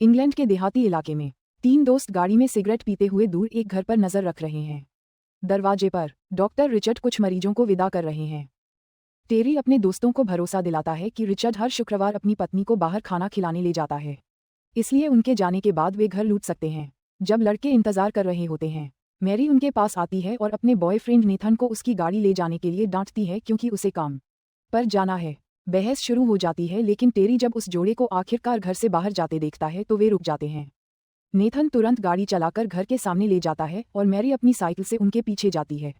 England के देहाती इलाके में 3 दोस्त गाड़ी में सिगरेट पीते हुए दूर एक घर पर नजर रख रहे हैं। दरवाजे पर डॉक्टर रिचर्ड कुछ मरीजों को विदा कर रहे हैं। टेरी अपने दोस्तों को भरोसा दिलाता है कि रिचर्ड हर शुक्रवार अपनी पत्नी को बाहर खाना खिलाने ले जाता है, इसलिए उनके जाने के बाद वे घर लूट सकते हैं। जब लड़के इंतजार कर रहे होते हैं, मैरी उनके पास आती है और अपने बॉयफ्रेंड नेथन को उसकी गाड़ी ले जाने के लिए डांटती है क्योंकि उसे काम पर जाना है। बहस शुरू हो जाती है, लेकिन टेरी जब उस जोड़े को आखिरकार घर से बाहर जाते देखता है तो वे रुक जाते हैं। नेथन तुरंत गाड़ी चलाकर घर के सामने ले जाता है और मैरी अपनी साइकिल से उनके पीछे जाती है।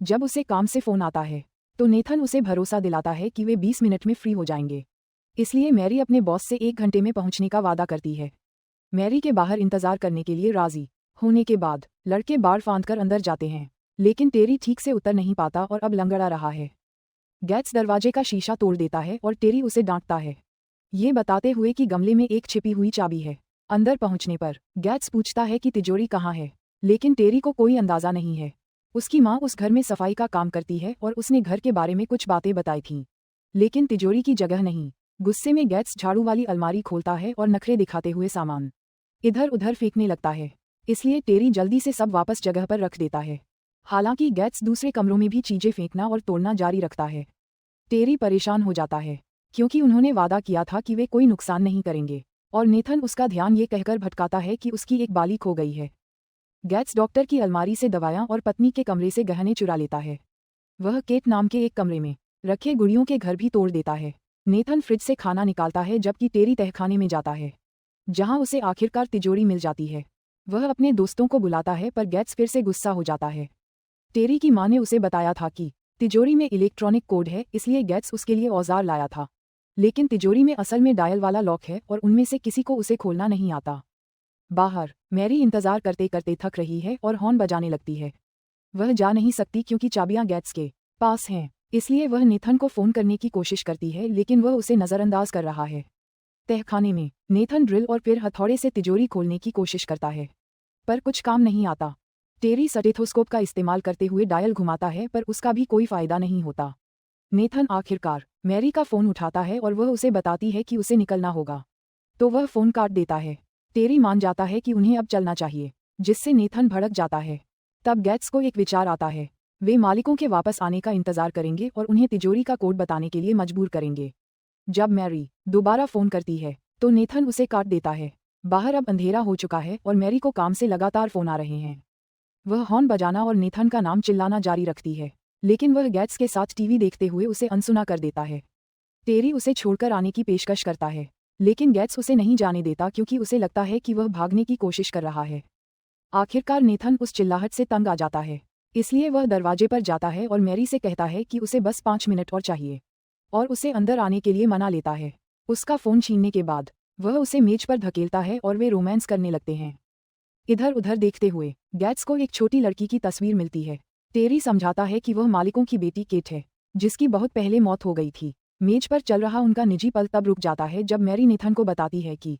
जब उसे काम से फोन आता है तो नेथन उसे भरोसा दिलाता है कि वे 20 मिनट में फ्री हो जाएंगे, इसलिए मैरी अपने बॉस से 1 घंटे में पहुंचने का वादा करती है। मैरी के बाहर इंतजार करने के लिए राजी होने के बाद लड़के बाड़ फांदकर अंदर जाते हैं, लेकिन टेरी ठीक से उतर नहीं पाता और अब लंगड़ा रहा है। गैट्स दरवाजे का शीशा तोड़ देता है और टेरी उसे डांटता है, ये बताते हुए कि गमले में एक छिपी हुई चाबी है। अंदर पहुंचने पर गैट्स पूछता है कि तिजोरी कहाँ है, लेकिन टेरी को कोई अंदाजा नहीं है। उसकी माँ उस घर में सफाई का काम करती है और उसने घर के बारे में कुछ बातें बताई थीं, लेकिन तिजोरी की जगह नहीं। गुस्से में गैट्स झाड़ू वाली अलमारी खोलता है और नखरे दिखाते हुए सामान इधर उधर फेंकने लगता है, इसलिए टेरी जल्दी से सब वापस जगह पर रख देता है। हालांकि गैट्स दूसरे कमरों में भी चीजें फेंकना और तोड़ना जारी रखता है। टेरी परेशान हो जाता है क्योंकि उन्होंने वादा किया था कि वे कोई नुकसान नहीं करेंगे, और नेथन उसका ध्यान ये कहकर भटकाता है कि उसकी एक बाली खो गई है। गैट्स डॉक्टर की अलमारी से दवायां और पत्नी के कमरे से गहने चुरा लेता है। वह केट नाम के एक कमरे में रखे गुड़ियों के घर भी तोड़ देता है। नेथन फ्रिज से खाना निकालता है जबकि टेरी तहखाने में जाता है, जहां उसे आखिरकार तिजोरी मिल जाती है। वह अपने दोस्तों को बुलाता है पर गैट्स फिर से गुस्सा हो जाता है। टेरी की मां ने उसे बताया था कि तिजोरी में इलेक्ट्रॉनिक कोड है, इसलिए गैट्स उसके लिए औजार लाया था, लेकिन तिजोरी में असल में डायल वाला लॉक है और उनमें से किसी को उसे खोलना नहीं आता। बाहर मैरी इंतजार करते करते थक रही है और हॉर्न बजाने लगती है। वह जा नहीं सकती क्योंकि चाबियां गैट्स के पास हैं, इसलिए वह नेथन को फोन करने की कोशिश करती है, लेकिन वह उसे नजरअंदाज कर रहा है। तहखाने में नेथन ड्रिल और फिर हथौड़े से तिजोरी खोलने की कोशिश करता है, पर कुछ काम नहीं आता। टेरी स्टेथोस्कोप का इस्तेमाल करते हुए डायल घुमाता है, पर उसका भी कोई फायदा नहीं होता। नेथन आखिरकार मैरी का फोन उठाता है और वह उसे बताती है कि उसे निकलना होगा, तो वह फोन काट देता है। टेरी मान जाता है कि उन्हें अब चलना चाहिए, जिससे नेथन भड़क जाता है। तब गैट्स को एक विचार आता है, वे मालिकों के वापस आने का इंतजार करेंगे और उन्हें तिजोरी का कोड बताने के लिए मजबूर करेंगे। जब मैरी दोबारा फोन करती है तो नेथन उसे काट देता है। बाहर अब अंधेरा हो चुका है और मैरी को काम से लगातार फोन आ रहे हैं। वह हॉर्न बजाना और नेथन का नाम चिल्लाना जारी रखती है, लेकिन वह गैट्स के साथ टीवी देखते हुए उसे अनसुना कर देता है। टेरी उसे छोड़कर आने की पेशकश करता है, लेकिन गैट्स उसे नहीं जाने देता क्योंकि उसे लगता है कि वह भागने की कोशिश कर रहा है। आखिरकार नेथन उस चिल्लाहट से तंग आ जाता है, इसलिए वह दरवाजे पर जाता है और मैरी से कहता है कि उसे बस 5 मिनट और चाहिए, और उसे अंदर आने के लिए मना लेता है। उसका फोन छीनने के बाद वह उसे मेज पर धकेलता है और वे रोमांस करने लगते हैं। इधर उधर देखते हुए गैट्स को एक छोटी लड़की की तस्वीर मिलती है। टेरी समझाता है कि वह मालिकों की बेटी केट है, जिसकी बहुत पहले मौत हो गई थी। मेज पर चल रहा उनका निजी पल तब रुक जाता है जब मैरी नेथन को बताती है कि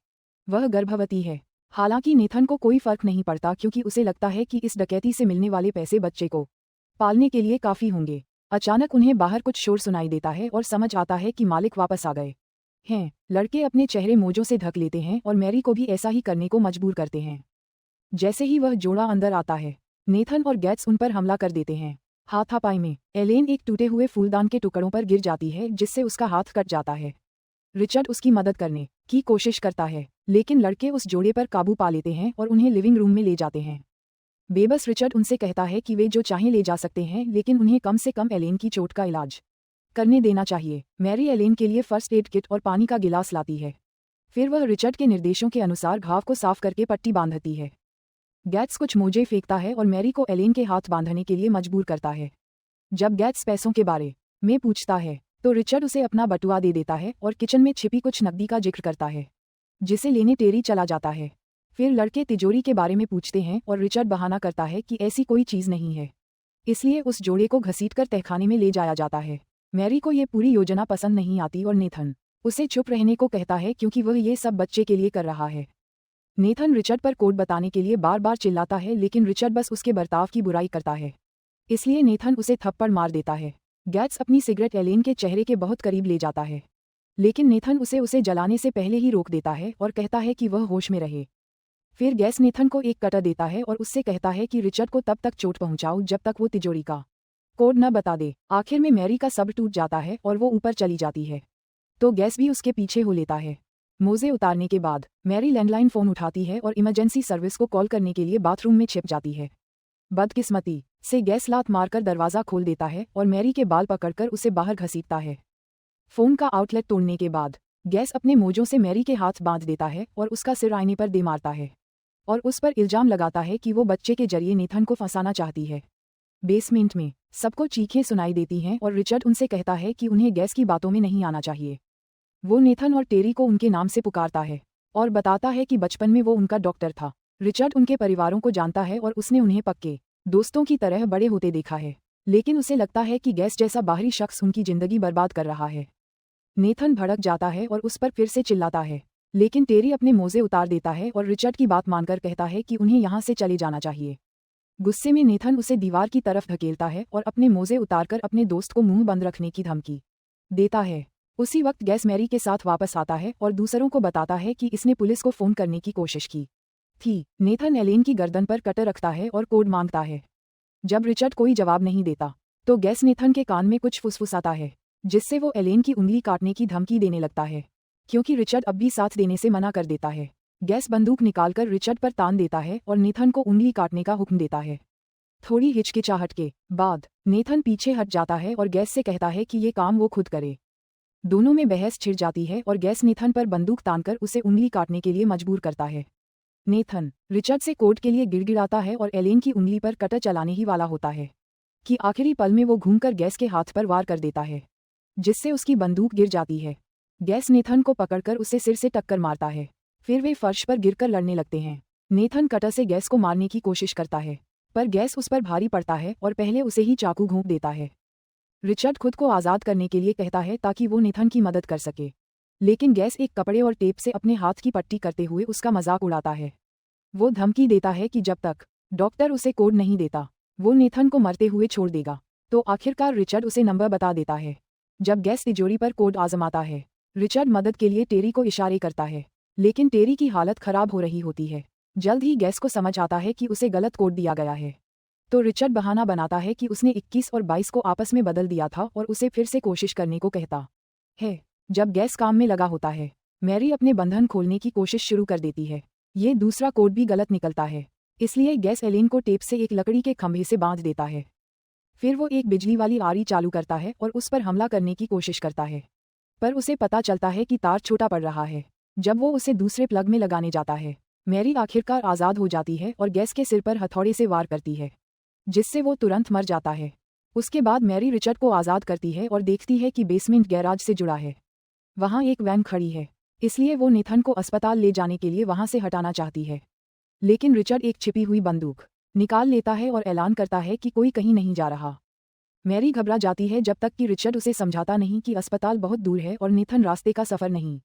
वह गर्भवती है। हालांकि नेथन को कोई फर्क नहीं पड़ता क्योंकि उसे लगता है कि इस डकैती से मिलने वाले पैसे बच्चे को पालने के लिए काफी होंगे। अचानक उन्हें बाहर कुछ शोर सुनाई देता है और समझ आता है कि मालिक वापस आ गए हैं। लड़के अपने चेहरे मोजों से ढक लेते हैं और मैरी को भी ऐसा ही करने को मजबूर करते हैं। जैसे ही वह जोड़ा अंदर आता है, नेथन और गैट्स उन पर हमला कर देते हैं। हाथापाई में एलेन एक टूटे हुए फूलदान के टुकड़ों पर गिर जाती है, जिससे उसका हाथ कट जाता है। रिचर्ड उसकी मदद करने की कोशिश करता है, लेकिन लड़के उस जोड़े पर काबू पा लेते हैं और उन्हें लिविंग रूम में ले जाते हैं। बेबस रिचर्ड उनसे कहता है कि वे जो चाहें ले जा सकते हैं, लेकिन उन्हें कम से कम एलेन की चोट का इलाज करने देना चाहिए। मैरी एलेन के लिए फर्स्ट एड किट और पानी का गिलास लाती है। फिर वह रिचर्ड के निर्देशों के अनुसार घाव को साफ करके पट्टी बांधती है। गैट्स कुछ मोजे फेंकता है और मैरी को एलेन के हाथ बांधने के लिए मजबूर करता है। जब गैट्स पैसों के बारे में पूछता है तो रिचर्ड उसे अपना बटुआ दे देता है और किचन में छिपी कुछ नकदी का जिक्र करता है, जिसे लेने टेरी चला जाता है। फिर लड़के तिजोरी के बारे में पूछते हैं और रिचर्ड बहाना करता है कि ऐसी कोई चीज नहीं है, इसलिए उस जोड़े को घसीटकर तहखाने में ले जाया जाता है। मैरी को ये पूरी योजना पसंद नहीं आती और नेथन उसे चुप रहने को कहता है क्योंकि वह ये सब बच्चे के लिए कर रहा है। नेथन रिचर्ड पर कोड बताने के लिए बार बार चिल्लाता है, लेकिन रिचर्ड बस उसके बर्ताव की बुराई करता है, इसलिए नेथन उसे थप्पड़ मार देता है। गैट्स अपनी सिगरेट एलेन के चेहरे के बहुत करीब ले जाता है, लेकिन नेथन उसे जलाने से पहले ही रोक देता है और कहता है कि वह होश में रहे। फिर गैस नेथन को एक कटर देता है और उससे कहता है कि रिचर्ड को तब तक चोट पहुंचाओ जब तक वो तिजोरी का कोड न बता दे। आखिर में मैरी का सब्र टूट जाता है और वो ऊपर चली जाती है, तो गैस भी उसके पीछे हो लेता है। मोजे उतारने के बाद मैरी लैंडलाइन फ़ोन उठाती है और इमरजेंसी सर्विस को कॉल करने के लिए बाथरूम में छिप जाती है। बदकिस्मती से गैस लात मारकर दरवाज़ा खोल देता है और मैरी के बाल पकड़कर उसे बाहर घसीटता है। फ़ोन का आउटलेट तोड़ने के बाद गैस अपने मोजों से मैरी के हाथ बांध देता है और उसका सिर आईने पर दे मारता है और उस पर इल्जाम लगाता है कि वो बच्चे के जरिए नेथन को फंसाना चाहती है। बेसमेंट में सबको चीखें सुनाई देती हैं और रिचर्ड उनसे कहता है कि उन्हें गैस की बातों में नहीं आना चाहिए। वो नेथन और टेरी को उनके नाम से पुकारता है और बताता है कि बचपन में वो उनका डॉक्टर था। रिचर्ड उनके परिवारों को जानता है और उसने उन्हें पक्के दोस्तों की तरह बड़े होते देखा है, लेकिन उसे लगता है कि गैस जैसा बाहरी शख्स उनकी जिंदगी बर्बाद कर रहा है। नेथन भड़क जाता है और उस पर फिर से चिल्लाता है, लेकिन टेरी अपने मोजे उतार देता है और रिचर्ड की बात मानकर कहता है कि उन्हें यहाँ से चले जाना चाहिए। गुस्से में नेथन उसे दीवार की तरफ धकेलता है और अपने मोजे उतारकर अपने दोस्त को मुंह बंद रखने की धमकी देता है। उसी वक्त गैस मैरी के साथ वापस आता है और दूसरों को बताता है कि इसने पुलिस को फ़ोन करने की कोशिश की थी। नेथन एलेन की गर्दन पर कटर रखता है और कोड मांगता है। जब रिचर्ड कोई जवाब नहीं देता तो गैस नेथन के कान में कुछ फुसफुसाता है, जिससे वो एलेन की उंगली काटने की धमकी देने लगता है, क्योंकि रिचर्ड अब भी साथ देने से मना कर देता है। गैस बंदूक निकालकर रिचर्ड पर तान देता है और नेथन को उंगली काटने का हुक्म देता है। थोड़ी हिचकिचाहट के बाद नेथन पीछे हट जाता है और गैस से कहता है कि ये काम वो खुद करे। दोनों में बहस छिड़ जाती है और गैस नेथन पर बंदूक तानकर उसे उंगली काटने के लिए मजबूर करता है। नेथन रिचर्ड से कोड के लिए गिड़गिड़ाता है और एलेन की उंगली पर कटर चलाने ही वाला होता है कि आखिरी पल में वो घूमकर गैस के हाथ पर वार कर देता है, जिससे उसकी बंदूक गिर जाती है। गैस नेथन को पकड़कर उसे सिर से टक्कर मारता है। फिर वे फर्श पर गिरकर लड़ने लगते हैं। नेथन कटर से गैस को मारने की कोशिश करता है, पर गैस उस पर भारी पड़ता है और पहले उसे ही चाकू घोंप देता है। रिचर्ड खुद को आज़ाद करने के लिए कहता है ताकि वो नेथन की मदद कर सके, लेकिन गैस एक कपड़े और टेप से अपने हाथ की पट्टी करते हुए उसका मजाक उड़ाता है। वो धमकी देता है कि जब तक डॉक्टर उसे कोड नहीं देता वो नेथन को मरते हुए छोड़ देगा। तो आखिरकार रिचर्ड उसे नंबर बता देता है। जब गैस तिजोरी पर कोड आजमाता है, रिचर्ड मदद के लिए टेरी को इशारे करता है, लेकिन टेरी की हालत खराब हो रही होती है। जल्द ही गैस को समझ आता है कि उसे गलत कोड दिया गया है, तो रिचर्ड बहाना बनाता है कि उसने 21 और 22 को आपस में बदल दिया था और उसे फिर से कोशिश करने को कहता है। जब गैस काम में लगा होता है, मैरी अपने बंधन खोलने की कोशिश शुरू कर देती है। ये दूसरा कोड भी गलत निकलता है, इसलिए गैस एलेन को टेप से एक लकड़ी के खंभे से बांध देता है। फिर वो एक बिजली वाली आरी चालू करता है और उस पर हमला करने की कोशिश करता है, पर उसे पता चलता है कि तार छोटा पड़ रहा है। जब वो उसे दूसरे प्लग में लगाने जाता है, मैरी आखिरकार आज़ाद हो जाती है और गैस के सिर पर हथौड़े से वार करती है, जिससे वो तुरंत मर जाता है। उसके बाद मैरी रिचर्ड को आज़ाद करती है और देखती है कि बेसमेंट गैराज से जुड़ा है। वहाँ एक वैन खड़ी है, इसलिए वो नेथन को अस्पताल ले जाने के लिए वहाँ से हटाना चाहती है, लेकिन रिचर्ड एक छिपी हुई बंदूक निकाल लेता है और ऐलान करता है कि कोई कहीं नहीं जा रहा। मैरी घबरा जाती है जब तक कि रिचर्ड उसे समझाता नहीं कि अस्पताल बहुत दूर है और नेथन रास्ते का सफ़र नहीं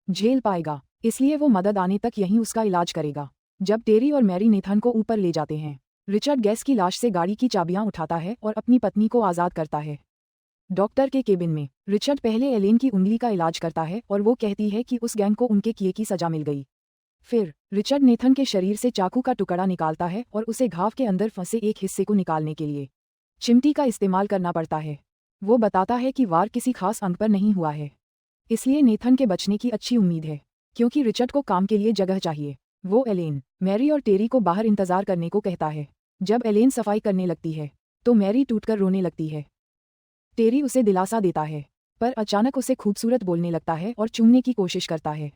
झेल पाएगा, इसलिए वो मदद आने तक यहीं उसका इलाज करेगा। जब टेरी और मैरी नेथन को ऊपर ले जाते हैं, रिचर्ड गैस की लाश से गाड़ी की चाबियां उठाता है और अपनी पत्नी को आज़ाद करता है। डॉक्टर के केबिन में रिचर्ड पहले एलेन की उंगली का इलाज करता है और वो कहती है कि उस गैंग को उनके किए की सजा मिल गई। फिर रिचर्ड नेथन के शरीर से चाकू का टुकड़ा निकालता है और उसे घाव के अंदर फंसे एक हिस्से को निकालने के लिए चिमटी का इस्तेमाल करना पड़ता है। वो बताता है कि वार किसी खास अंग पर नहीं हुआ है, इसलिए नेथन के बचने की अच्छी उम्मीद है, क्योंकि रिचर्ड को काम के लिए जगह चाहिए। वो एलेन, मैरी और टेरी को बाहर इंतजार करने को कहता है। जब एलेन सफाई करने लगती है तो मैरी टूटकर रोने लगती है। टेरी उसे दिलासा देता है, पर अचानक उसे खूबसूरत बोलने लगता है और चूमने की कोशिश करता है।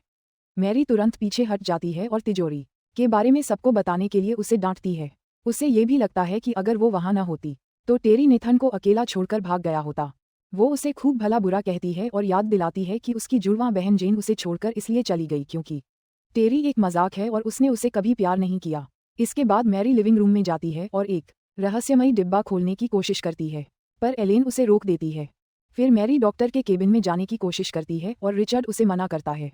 मैरी तुरंत पीछे हट जाती है और तिजोरी के बारे में सबको बताने के लिए उसे डांटती है। उसे ये भी लगता है कि अगर वो वहाँ न होती तो टेरी नेथन को अकेला छोड़कर भाग गया होता। वो उसे खूब भला बुरा कहती है और याद दिलाती है कि उसकी जुड़वां बहन जेन उसे छोड़कर इसलिए चली गई क्योंकि टेरी एक मजाक है और उसने उसे कभी प्यार नहीं किया। इसके बाद मैरी लिविंग रूम में जाती है और एक रहस्यमयी डिब्बा खोलने की कोशिश करती है, पर एलेन उसे रोक देती है। फिर मैरी डॉक्टर के केबिन में जाने की कोशिश करती है और रिचर्ड उसे मना करता है,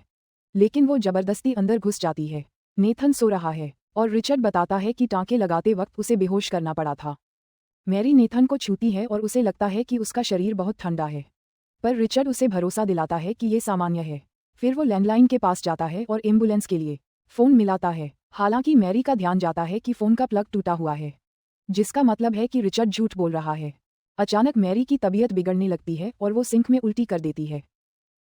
लेकिन वो जबरदस्ती अंदर घुस जाती है। नेथन सो रहा है और रिचर्ड बताता है कि टाँके लगाते वक्त उसे बेहोश करना पड़ा था। मैरी नेथन को छूती है और उसे लगता है कि उसका शरीर बहुत ठंडा है। पर रिचर्ड उसे भरोसा दिलाता है कि ये सामान्य है। फिर वो लैंडलाइन के पास जाता है और एम्बुलेंस के लिए फ़ोन मिलाता है। हालांकि मैरी का ध्यान जाता है कि फ़ोन का प्लग टूटा हुआ है, जिसका मतलब है कि रिचर्ड झूठ बोल रहा है। अचानक मैरी की तबीयत बिगड़ने लगती है और वो सिंक में उल्टी कर देती है।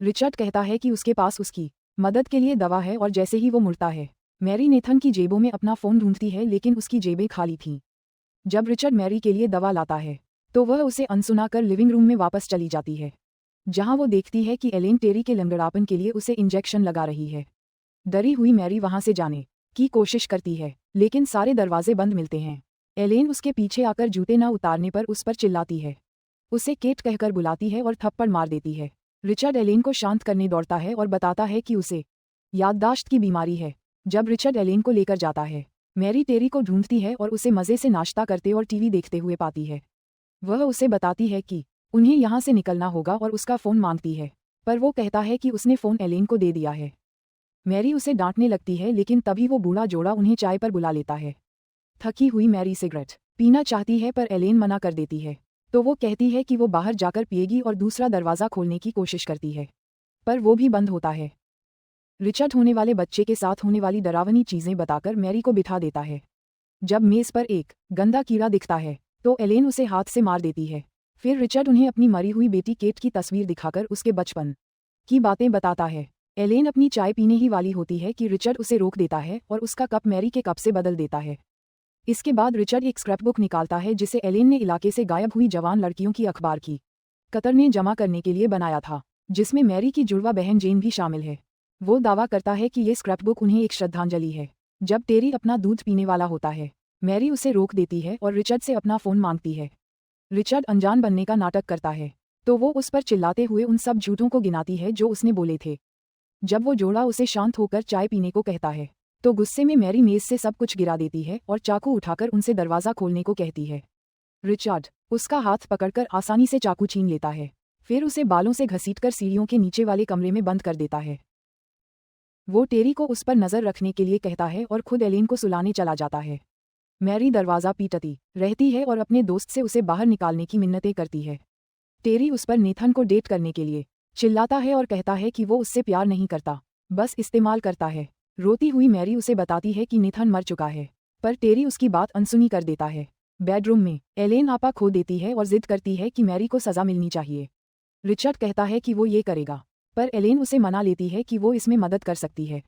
रिचर्ड कहता है कि उसके पास उसकी मदद के लिए दवा है और जैसे ही वो मुड़ता है, मैरी नेथन की जेबों में अपना फ़ोन ढूंढती है लेकिन उसकी जेबें खाली थीं। जब रिचर्ड मैरी के लिए दवा लाता है तो वह उसे अनसुना कर लिविंग रूम में वापस चली जाती है, जहां वो देखती है कि एलेन टेरी के लंगड़ापन के लिए उसे इंजेक्शन लगा रही है। डरी हुई मैरी वहां से जाने की कोशिश करती है लेकिन सारे दरवाजे बंद मिलते हैं। एलेन उसके पीछे आकर जूते न उतारने पर उस पर चिल्लाती है, उसे केट कहकर बुलाती है और थप्पड़ मार देती है। रिचर्ड एलेन को शांत करने दौड़ता है और बताता है कि उसे याददाश्त की बीमारी है। जब रिचर्ड एलेन को लेकर जाता है, मैरी टेरी को ढूंढती है और उसे मज़े से नाश्ता करते और टीवी देखते हुए पाती है। वह उसे बताती है कि उन्हें यहाँ से निकलना होगा और उसका फ़ोन मांगती है, पर वो कहता है कि उसने फ़ोन एलेन को दे दिया है। मैरी उसे डांटने लगती है लेकिन तभी वो बूढ़ा जोड़ा उन्हें चाय पर बुला लेता है। थकी हुई मैरी सिगरेट पीना चाहती है पर एलेन मना कर देती है, तो वो कहती है कि वो बाहर जाकर पिएगी और दूसरा दरवाज़ा खोलने की कोशिश करती है, पर वो भी बंद होता है। रिचर्ड होने वाले बच्चे के साथ होने वाली डरावनी चीज़ें बताकर मैरी को बिठा देता है। जब मेज़ पर एक गंदा कीड़ा दिखता है तो एलेन उसे हाथ से मार देती है। फिर रिचर्ड उन्हें अपनी मरी हुई बेटी केट की तस्वीर दिखाकर उसके बचपन की बातें बताता है। एलेन अपनी चाय पीने ही वाली होती है कि रिचर्ड उसे रोक देता है और उसका कप मैरी के कप से बदल देता है। इसके बाद रिचर्ड एक स्क्रैपबुक निकालता है जिसे एलेन ने इलाके से गायब हुई जवान लड़कियों की अखबार की कतर ने जमा करने के लिए बनाया था, जिसमें मैरी की जुड़वा बहन जेन भी शामिल है। वो दावा करता है कि ये स्क्रैपबुक उन्हें एक श्रद्धांजलि है। जब टेरी अपना दूध पीने वाला होता है, मैरी उसे रोक देती है और रिचर्ड से अपना फ़ोन मांगती है। रिचर्ड अनजान बनने का नाटक करता है, तो वो उस पर चिल्लाते हुए उन सब झूठों को गिनाती है जो उसने बोले थे। जब वो जोड़ा उसे शांत होकर चाय पीने को कहता है, तो गुस्से में मैरी मेज़ से सब कुछ गिरा देती है और चाकू उठाकर उनसे दरवाज़ा खोलने को कहती है। रिचर्ड उसका हाथ पकड़कर आसानी से चाकू छीन लेता है, फिर उसे बालों से घसीटकर सीढ़ियों के नीचे वाले कमरे में बंद कर देता है। वो टेरी को उस पर नज़र रखने के लिए कहता है और खुद एलेन को सुलाने चला जाता है। मैरी दरवाज़ा पीटती रहती है और अपने दोस्त से उसे बाहर निकालने की मिन्नतें करती है। टेरी उस पर नेथन को डेट करने के लिए चिल्लाता है और कहता है कि वो उससे प्यार नहीं करता, बस इस्तेमाल करता है। रोती हुई मैरी उसे बताती है कि नेथन मर चुका है, पर टेरी उसकी बात अनसुनी कर देता है। बेडरूम में एलेन आपा खो देती है और जिद करती है कि मैरी को सज़ा मिलनी चाहिए। रिचर्ड कहता है कि वो ये करेगा, पर एलेन उसे मना लेती है कि वो इसमें मदद कर सकती है।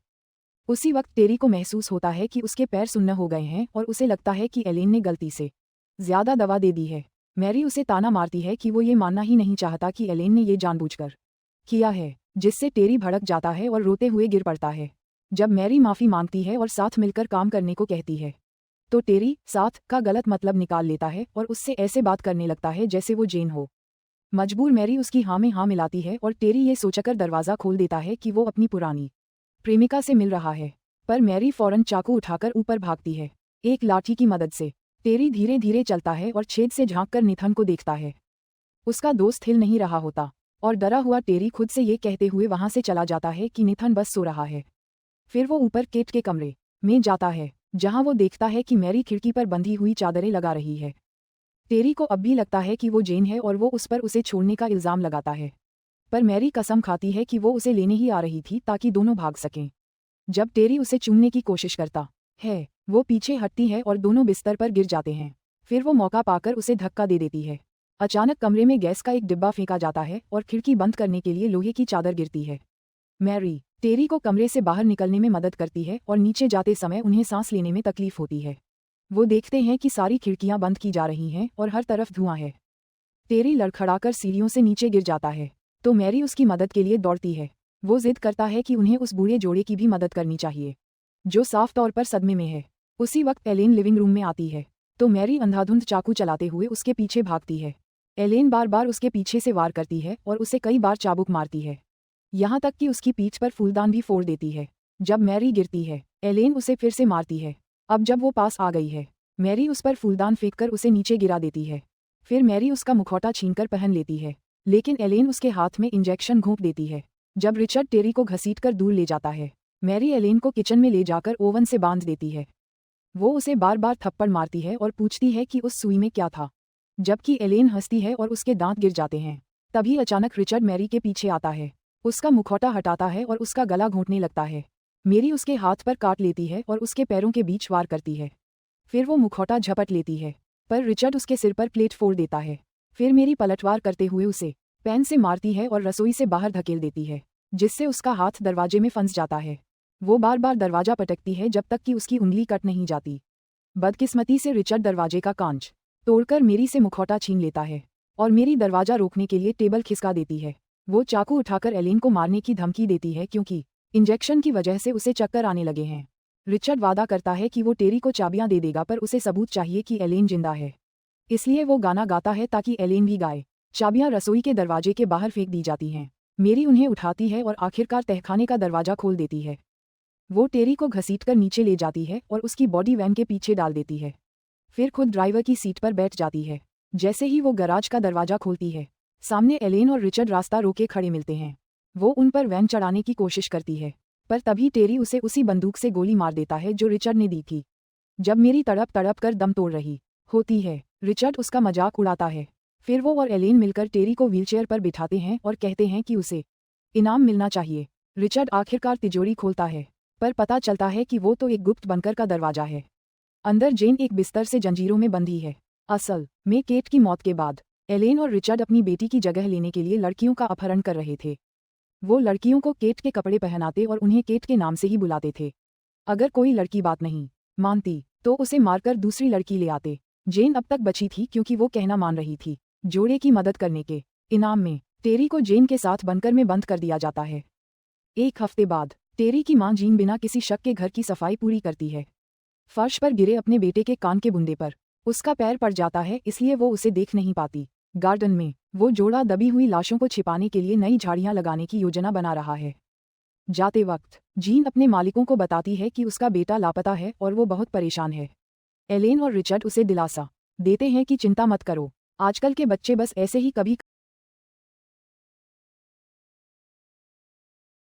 उसी वक्त टेरी को महसूस होता है कि उसके पैर सुन्न हो गए हैं और उसे लगता है कि एलेन ने गलती से ज़्यादा दवा दे दी है। मैरी उसे ताना मारती है कि वो ये मानना ही नहीं चाहता कि एलेन ने ये जानबूझकर किया है, जिससे टेरी भड़क जाता है और रोते हुए गिर पड़ता है। जब मैरी माफ़ी मांगती है और साथ मिलकर काम करने को कहती है, तो टेरी साथ का गलत मतलब निकाल लेता है और उससे ऐसे बात करने लगता है जैसे वो जेन हो। मजबूर मैरी उसकी हाँ में हाँ मिलाती है और टेरी ये सोचकर दरवाज़ा खोल देता है कि वो अपनी पुरानी प्रेमिका से मिल रहा है, पर मैरी फौरन चाकू उठाकर ऊपर भागती है। एक लाठी की मदद से टेरी धीरे धीरे चलता है और छेद से झांककर नेथन को देखता है। उसका दोस्त हिल नहीं रहा होता और डरा हुआ टेरी खुद से ये कहते हुए वहां से चला जाता है कि नेथन बस सो रहा है। फिर वो ऊपर केट के कमरे में जाता है, जहां वो देखता है कि मैरी खिड़की पर बंधी हुई चादरें लगा रही है। टेरी को अब भी लगता है कि वो जेन है और वो उस पर उसे छोड़ने का इल्ज़ाम लगाता है, पर मैरी कसम खाती है कि वो उसे लेने ही आ रही थी ताकि दोनों भाग सकें। जब टेरी उसे चूमने की कोशिश करता है, वो पीछे हटती है और दोनों बिस्तर पर गिर जाते हैं। फिर वो मौका पाकर उसे धक्का दे देती है। अचानक कमरे में गैस का एक डिब्बा फेंका जाता है और खिड़की बंद करने के लिए लोहे की चादर गिरती है। मैरी टेरी को कमरे से बाहर निकलने में मदद करती है और नीचे जाते समय उन्हें सांस लेने में तकलीफ होती है। वो देखते हैं कि सारी खिड़कियां बंद की जा रही हैं और हर तरफ धुआं है। टेरी लड़खड़ाकर सीढ़ियों से नीचे गिर जाता है, तो मैरी उसकी मदद के लिए दौड़ती है। वो जिद करता है कि उन्हें उस बूढ़े जोड़े की भी मदद करनी चाहिए, जो साफ तौर पर सदमे में है। उसी वक्त एलेन लिविंग रूम में आती है, तो मैरी अंधाधुंध चाकू चलाते हुए उसके पीछे भागती है। एलेन बार बार उसके पीछे से वार करती है और उसे कई बार चाबुक मारती है, यहाँ तक कि उसकी पीठ पर फूलदान भी फोड़ देती है। जब मैरी गिरती है, एलेन उसे फिर से मारती है। अब जब वो पास आ गई है, मैरी उस पर फूलदान फेंककर उसे नीचे गिरा देती है। फिर मैरी उसका मुखौटा छीनकर पहन लेती है, लेकिन एलेन उसके हाथ में इंजेक्शन घोंप देती है। जब रिचर्ड टेरी को घसीटकर दूर ले जाता है, मैरी एलेन को किचन में ले जाकर ओवन से बांध देती है। वो उसे बार बार थप्पड़ मारती है और पूछती है कि उस सुई में क्या था, जबकि एलेन हंसती है और उसके दांत गिर जाते हैं। तभी अचानक रिचर्ड मैरी के पीछे आता है, उसका मुखौटा हटाता है और उसका गला घोंटने लगता है। मेरी उसके हाथ पर काट लेती है और उसके पैरों के बीच वार करती है। फिर वो मुखौटा झपट लेती है, पर रिचर्ड उसके सिर पर प्लेट फोड़ देता है। फिर मेरी पलटवार करते हुए उसे पेन से मारती है और रसोई से बाहर धकेल देती है, जिससे उसका हाथ दरवाजे में फंस जाता है। वो बार बार दरवाजा पटकती है जब तक कि उसकी उंगली कट नहीं जाती। बदकिस्मती से रिचर्ड दरवाजे का कांच तोड़कर मेरी से मुखौटा छीन लेता है और मेरी दरवाजा रोकने के लिए टेबल खिसका देती है। वो चाकू उठाकर एलेन को मारने की धमकी देती है क्योंकि इंजेक्शन की वजह से उसे चक्कर आने लगे हैं। रिचर्ड वादा करता है कि वो टेरी को चाबियां दे देगा, पर उसे सबूत चाहिए कि एलेन जिंदा है। इसलिए वो गाना गाता है ताकि एलेन भी गाए। चाबियां रसोई के दरवाजे के बाहर फेंक दी जाती हैं। मेरी उन्हें उठाती है और आखिरकार तहखाने का दरवाजा खोल देती है। वो टेरी को घसीटकर नीचे ले जाती है और उसकी बॉडी वैन के पीछे डाल देती है। फिर खुद ड्राइवर की सीट पर बैठ जाती है। जैसे ही वो गराज का दरवाजा खोलती है, सामने एलेन और रिचर्ड रास्ता रोके खड़े मिलते हैं। वो उन पर वैन चढ़ाने की कोशिश करती है, पर तभी टेरी उसे उसी बंदूक से गोली मार देता है जो रिचर्ड ने दी थी। जब मेरी तड़प तड़प कर दम तोड़ रही होती है, रिचर्ड उसका मजाक उड़ाता है। फिर वो और एलेन मिलकर टेरी को व्हीलचेयर पर बिठाते हैं और कहते हैं कि उसे इनाम मिलना चाहिए। रिचर्ड आखिरकार तिजोरी खोलता है, पर पता चलता है कि वो तो एक गुप्त बंकर का दरवाजा है। अंदर जेन एक बिस्तर से जंजीरों में बंधी है। असल में केट की मौत के बाद एलेन और रिचर्ड अपनी बेटी की जगह लेने के लिए लड़कियों का अपहरण कर रहे थे। वो लड़कियों को केट के कपड़े पहनाते और उन्हें केट के नाम से ही बुलाते थे। अगर कोई लड़की बात नहीं मानती तो उसे मारकर दूसरी लड़की ले आते। जेन अब तक बची थी क्योंकि वो कहना मान रही थी। जोड़े की मदद करने के इनाम में टेरी को जेन के साथ बंकर में बंद कर दिया जाता है। एक हफ्ते बाद टेरी की मां जीन बिना किसी शक के घर की सफाई पूरी करती है। फर्श पर गिरे अपने बेटे के कान के बुंदे पर उसका पैर पड़ जाता है, इसलिए वो उसे देख नहीं पाती। गार्डन में वो जोड़ा दबी हुई लाशों को छिपाने के लिए नई झाड़ियां लगाने की योजना बना रहा है। जाते वक्त जीन अपने मालिकों को बताती है कि उसका बेटा लापता है और वो बहुत परेशान है। एलेन और रिचर्ड उसे दिलासा देते हैं कि चिंता मत करो, आजकल के बच्चे बस ऐसे ही कभी